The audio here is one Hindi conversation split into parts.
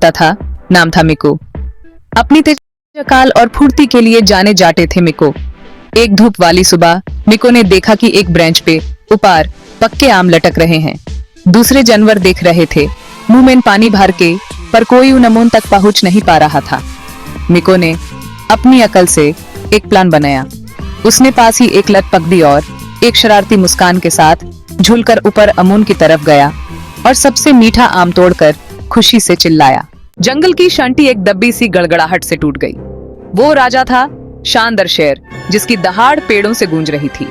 था। नाम था मिको। अपनी तेज चाल और फुर्ती के लिए जाने जाते थे मिको। एक धूप वाली सुबह मिको ने देखा कि एक ब्रांच पे ऊपर पक्के आम लटक रहे हैं। दूसरे जानवर देख रहे थे, मुंह में पानी भर के, पर कोई उन आमों तक पहुंच नहीं पा रहा था। मिको ने अपनी अकल से एक प्लान बनाया। उसने पास ही एक लत पक दी और एक शरारती मुस्कान के साथ झूलकर ऊपर अमून की तरफ गया और सबसे मीठा आम तोड़कर खुशी से चिल्लाया। जंगल की शांति एक दब्बी सी गड़गड़ाहट से टूट गई। वो राजा था, शानदार शेर, जिसकी दहाड़ पेड़ों से गूंज रही थी।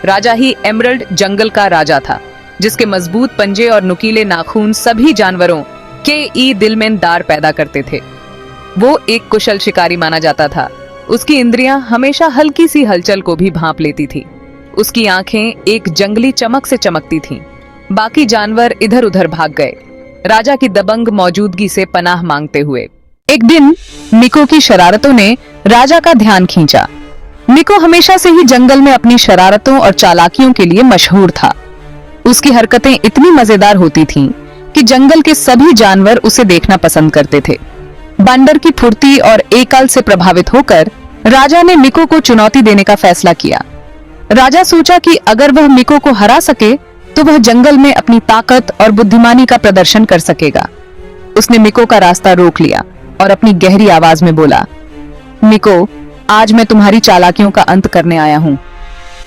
राजा ही एमरल्ड जंगल का राजा था, जिसके मजबूत पंजे और नुकीले नाखून सभी जानवरों के दिल में दार पैदा करते थे। वो एक कुशल शिकारी माना जाता था। उसकी इंद्रियां हमेशा हल्की सी हलचल को भी भांप लेती थी। उसकी आंखें एक जंगली चमक से चमकती थीं। बाकी जानवर इधर उधर भाग गए, राजा की दबंग मौजूदगी से पनाह मांगते हुए। एक दिन मिको की शरारतों ने राजा का ध्यान खींचा। मिको हमेशा से ही जंगल में अपनी शरारतों और चालाकियों के लिए मशहूर था। उसकी हरकतें इतनी मजेदार होती थीं कि जंगल के सभी जानवर उसे देखना पसंद करते थे। बंदर की फुर्ती और एकल से प्रभावित होकर राजा ने मिको को चुनौती देने का फैसला किया। राजा सोचा कि अगर वह मिको को हरा सके तो वह जंगल में अपनी ताकत और बुद्धिमानी का प्रदर्शन कर सकेगा। उसने मिको का रास्ता रोक लिया और अपनी गहरी आवाज में बोला, मिको, आज मैं तुम्हारी चालाकियों का अंत करने आया हूं।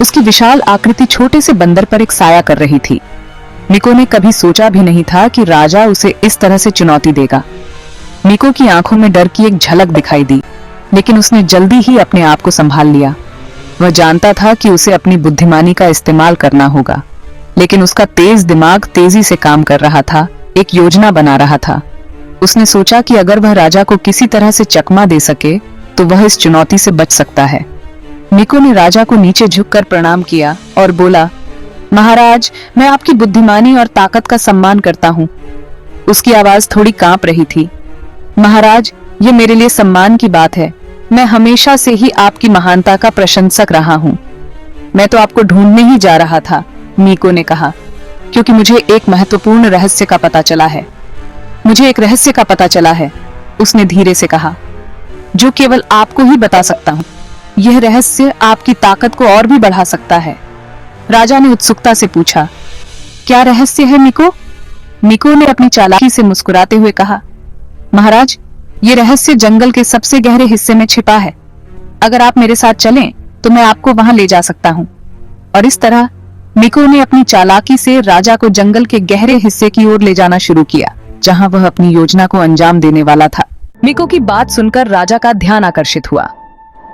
उसकी विशाल आकृति छोटे से बंदर पर एक साया कर रही थी। मिको ने कभी सोचा भी नहीं था कि राजा उसे इस तरह से चुनौती देगा। मिको की आंखों में डर की एक झलक दिखाई दी, लेकिन उसने जल्दी ही अपने आप को संभाल लिया। वह जानता था कि उसे अपनी बुद्धिमानी का इस्तेमाल करना होगा, लेकिन उसका तेज दिमाग तेजी से काम कर रहा था, एक योजना बना रहा था। उसने सोचा कि अगर वह राजा को किसी तरह से चकमा दे सके तो वह इस चुनौती से बच सकता है। मिको ने राजा को नीचे झुककर प्रणाम किया और बोला, महाराज, मैं आपकी बुद्धिमानी और ताकत का सम्मान करता हूँ। उसकी आवाज थोड़ी कांप रही थी। महाराज, ये मेरे लिए सम्मान की बात है। मैं हमेशा से ही आपकी महानता का प्रशंसक रहा हूँ। मैं तो आपको ढूंढने ही जा रहा था, मिको ने कहा, क्योंकि मुझे एक महत्वपूर्ण रहस्य का पता चला है। मुझे एक रहस्य का पता चला है, उसने धीरे से कहा, जो केवल आपको ही बता सकता हूँ। यह रहस्य आपकी ताकत को और भी बढ़ा सकता है। राजा ने उत्सुकता से पूछा, क्या रहस्य है मिको? मिको ने अपनी चालाकी से मुस्कुराते हुए कहा, महाराज, ये रहस्य जंगल के सबसे गहरे हिस्से में छिपा है। अगर आप मेरे साथ चलें तो मैं आपको वहां ले जा सकता हूँ। और इस तरह मिको ने अपनी चालाकी से राजा को जंगल के गहरे हिस्से की ओर ले जाना शुरू किया, जहां वह अपनी योजना को अंजाम देने वाला था। मिको की बात सुनकर राजा का ध्यान आकर्षित हुआ।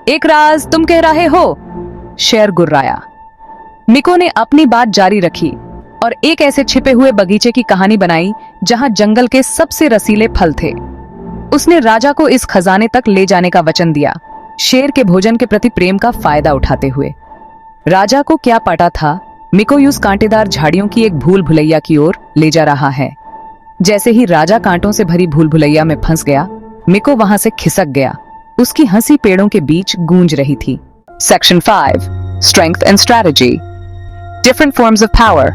एक राज तुम कह रहे हो? शेर गुर्राया। मिको ने अपनी बात जारी रखी और एक ऐसे छिपे हुए बगीचे की कहानी बनाई जहां जंगल के सबसे रसीले फल थे। उसने राजा को इस खजाने तक ले जाने का वचन दिया, शेर के भोजन के प्रति प्रेम का फायदा उठाते हुए। राजा को क्या पता था, मिको उस कांटेदार झाड़ियों की एक भूल भुलैया की ओर ले जा रहा है। जैसे ही राजा कांटों से भरी भूल भुलैया में फंस गया, मिको वहां से खिसक गया। उसकी हंसी पेड़ों के बीच गूंज रही थी। Section 5. Strength and Strategy. Different forms of power.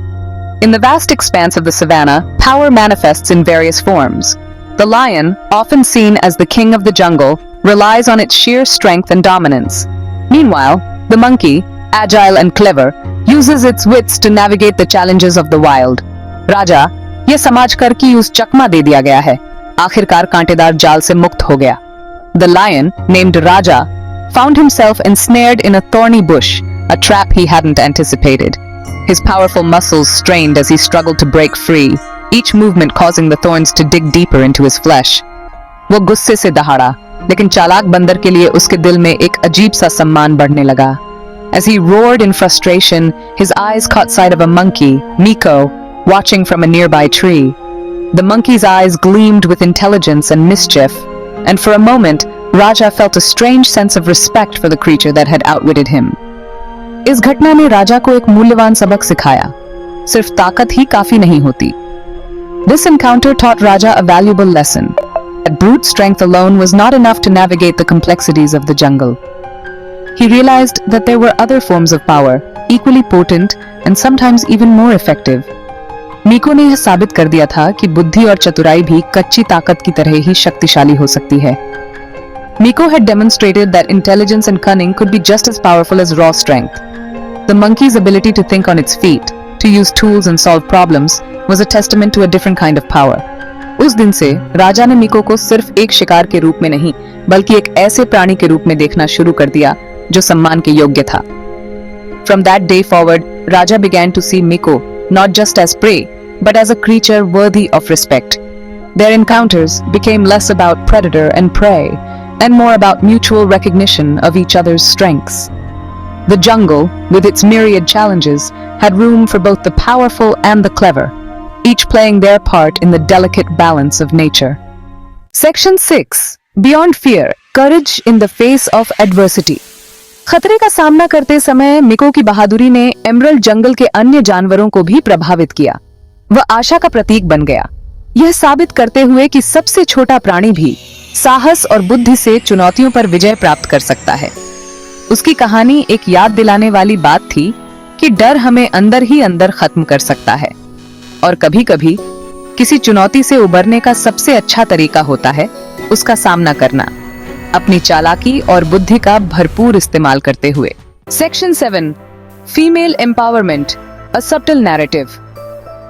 In the vast expanse of the savannah, power manifests in various forms. The lion, often seen as the king of the jungle, relies on its sheer strength and dominance. Meanwhile, the monkey, agile and clever, uses its wits to navigate the challenges of the wild. राजा ये समझकर कि उस चकमा दे दिया गया है, आखिरकार कांटेदार जाल से मुक्त हो गया। The lion, named Raja, found himself ensnared in a thorny bush, a trap he hadn't anticipated. His powerful muscles strained as he struggled to break free, each movement causing the thorns to dig deeper into his flesh. वो गुस्से से दहाड़ा, लेकिन चालाक बंदर के लिए उसके दिल में एक अजीब सा सम्मान बढ़ने लगा। As he roared in frustration, his eyes caught sight of a monkey, Miko, watching from a nearby tree. The monkey's eyes gleamed with intelligence and mischief, and for a moment, Raja felt a strange sense of respect for the creature that had outwitted him. इस घटना ने राजा को एक मूल्यवान सबक सिखाया, सिर्फ ताकत ही काफी नहीं होती। This encounter taught Raja a valuable lesson, that brute strength alone was not enough to navigate the complexities of the jungle. He realized that there were other forms of power, equally potent and sometimes even more effective. मिको ने यह साबित कर दिया था कि बुद्धि और चतुराई भी कच्ची ताकत की तरह ही शक्तिशाली हो सकती है। Miko had demonstrated that intelligence and cunning could be just as powerful as raw strength. The monkey's ability to think on its feet, to use tools and solve problems, was a testament to a different kind of power. उस दिन से राजा ने मिको को सिर्फ एक शिकार के रूप में नहीं, बल्कि एक ऐसे प्राणी के रूप में देखना शुरू कर दिया जो सम्मान के योग्य था। From that day forward, Raja began to see Miko not just as prey, but as a creature worthy of respect. Their encounters became less about predator and prey, and more about mutual recognition of each other's strengths. The jungle, with its myriad challenges, had room for both the powerful and the clever, each playing their part in the delicate balance of nature. Section 6. Beyond fear, courage in the face of adversity. खतरे का सामना करते समय मिको की बहादुरी ने एमरल्ड जंगल के अन्य जानवरों को भी प्रभावित किया। वह आशा का प्रतीक बन गया, यह साबित करते हुए कि सबसे छोटा प्राणी भी साहस और बुद्धि से चुनौतियों पर विजय प्राप्त कर सकता है। उसकी कहानी एक याद दिलाने वाली बात थी कि डर हमें अंदर ही अंदर खत्म कर सकता है और कभी-कभी किसी चुनौती से उबरने का सबसे अच्छा तरीका होता है उसका सामना करना, अपनी चालाकी और बुद्धि का भरपूर इस्तेमाल करते हुए। सेक्शन 7. फीमेल एम्पावरमेंट, अ सबटल नैरेटिव।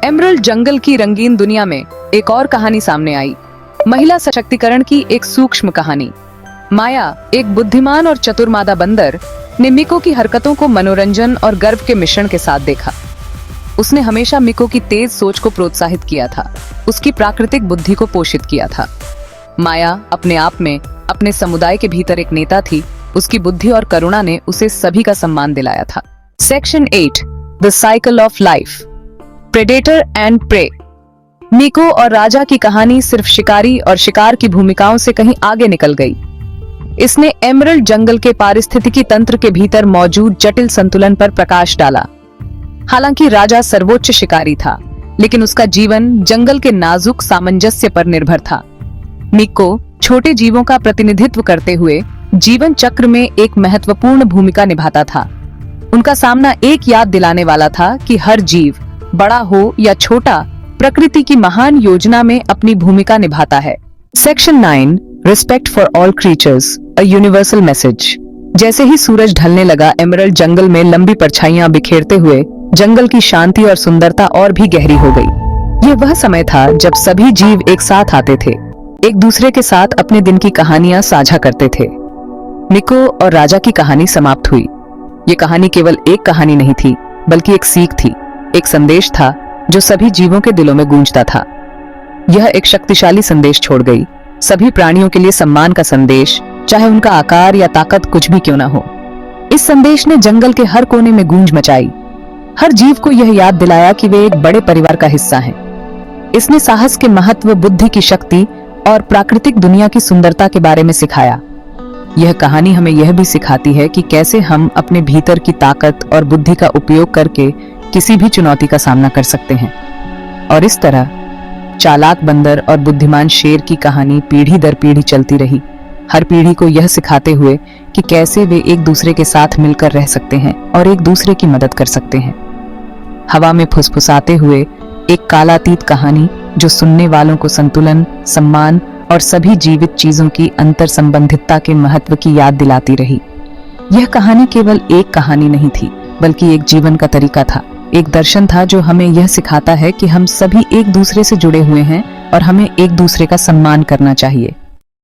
एमरल्ड जंगल की रंगीन दुनिया में एक और कहानी सामने आई, महिला सशक्तिकरण की एक सूक्ष्म कहानी। माया, एक बुद्धिमान और चतुर मादा बंदर, ने मिको की हरकतों को मनोरंजन और गर्व के मिश्रण के साथ देखा। उसने हमेशा मिको की तेज सोच को प्रोत्साहित किया था, उसकी प्राकृतिक बुद्धि को पोषित किया था। माया अपने आप में अपने समुदाय के भीतर एक नेता थी, उसकी बुद्धि और करुणा ने उसे सभी का सम्मान दिलाया था। Section 8. The cycle of life, predator and prey. Miko और राजा की कहानी सिर्फ शिकारी और शिकार की भूमिकाओं से कहीं आगे निकल गई। इसने एमरल्ड जंगल के पारिस्थितिकी तंत्र के भीतर मौजूद जटिल संतुलन पर प्रकाश डाला। हालांकि राजा सर्वोच्च शिकारी था, लेकिन उसका जीवन जंगल के नाजुक सामंजस्य पर निर्भर था। मिको छोटे जीवों का प्रतिनिधित्व करते हुए जीवन चक्र में एक महत्वपूर्ण भूमिका निभाता था। उनका सामना एक याद दिलाने वाला था कि हर जीव, बड़ा हो या छोटा, प्रकृति की महान योजना में अपनी भूमिका निभाता है। Section 9. Respect for all creatures, a universal message. जैसे ही सूरज ढलने लगा, एमरल्ड जंगल में लंबी परछाइयां बिखेरते हुए जंगल की शांति और सुंदरता और भी गहरी हो गई। यह वह समय था जब सभी जीव एक साथ आते थे, एक दूसरे के साथ अपने दिन की कहानियां साझा करते थे। मिको और राजा की कहानी समाप्त हुई। ये कहानी केवल एक कहानी नहीं थी, बल्कि एक सीख थी, एक संदेश था जो सभी जीवों के दिलों में गूंजता था। यह एक शक्तिशाली संदेश छोड़ गई, सभी प्राणियों के लिए सम्मान का संदेश, चाहे उनका आकार या ताकत कुछ भी क्यों न हो। इस संदेश ने जंगल के हर कोने में गूंज मचाई, हर जीव को यह याद दिलाया कि वे एक बड़े परिवार का हिस्सा हैं। इसने साहस के महत्व, बुद्धि की शक्ति और प्राकृतिक दुनिया की सुंदरता के बारे में सिखाया। यह कहानी हमें यह भी सिखाती है कि कैसे हम अपने भीतर की ताकत और बुद्धि का उपयोग करके किसी भी चुनौती का सामना कर सकते हैं। और इस तरह चालाक बंदर और बुद्धिमान शेर की कहानी पीढ़ी दर पीढ़ी चलती रही, हर पीढ़ी को यह सिखाते हुए कि कैसे वे एक दूसरे के साथ मिलकर रह सकते हैं और एक दूसरे की मदद कर सकते हैं। हवा में फुसफुसाते हुए एक कालातीत कहानी जो सुनने वालों को संतुलन, सम्मान और सभी जीवित चीजों की अंतर संबंधितता के महत्व की याद दिलाती रही। यह कहानी केवल एक कहानी नहीं थी, बल्कि एक जीवन का तरीका था, एक दर्शन था जो हमें यह सिखाता है कि हम सभी एक दूसरे से जुड़े हुए हैं और हमें एक दूसरे का सम्मान करना चाहिए।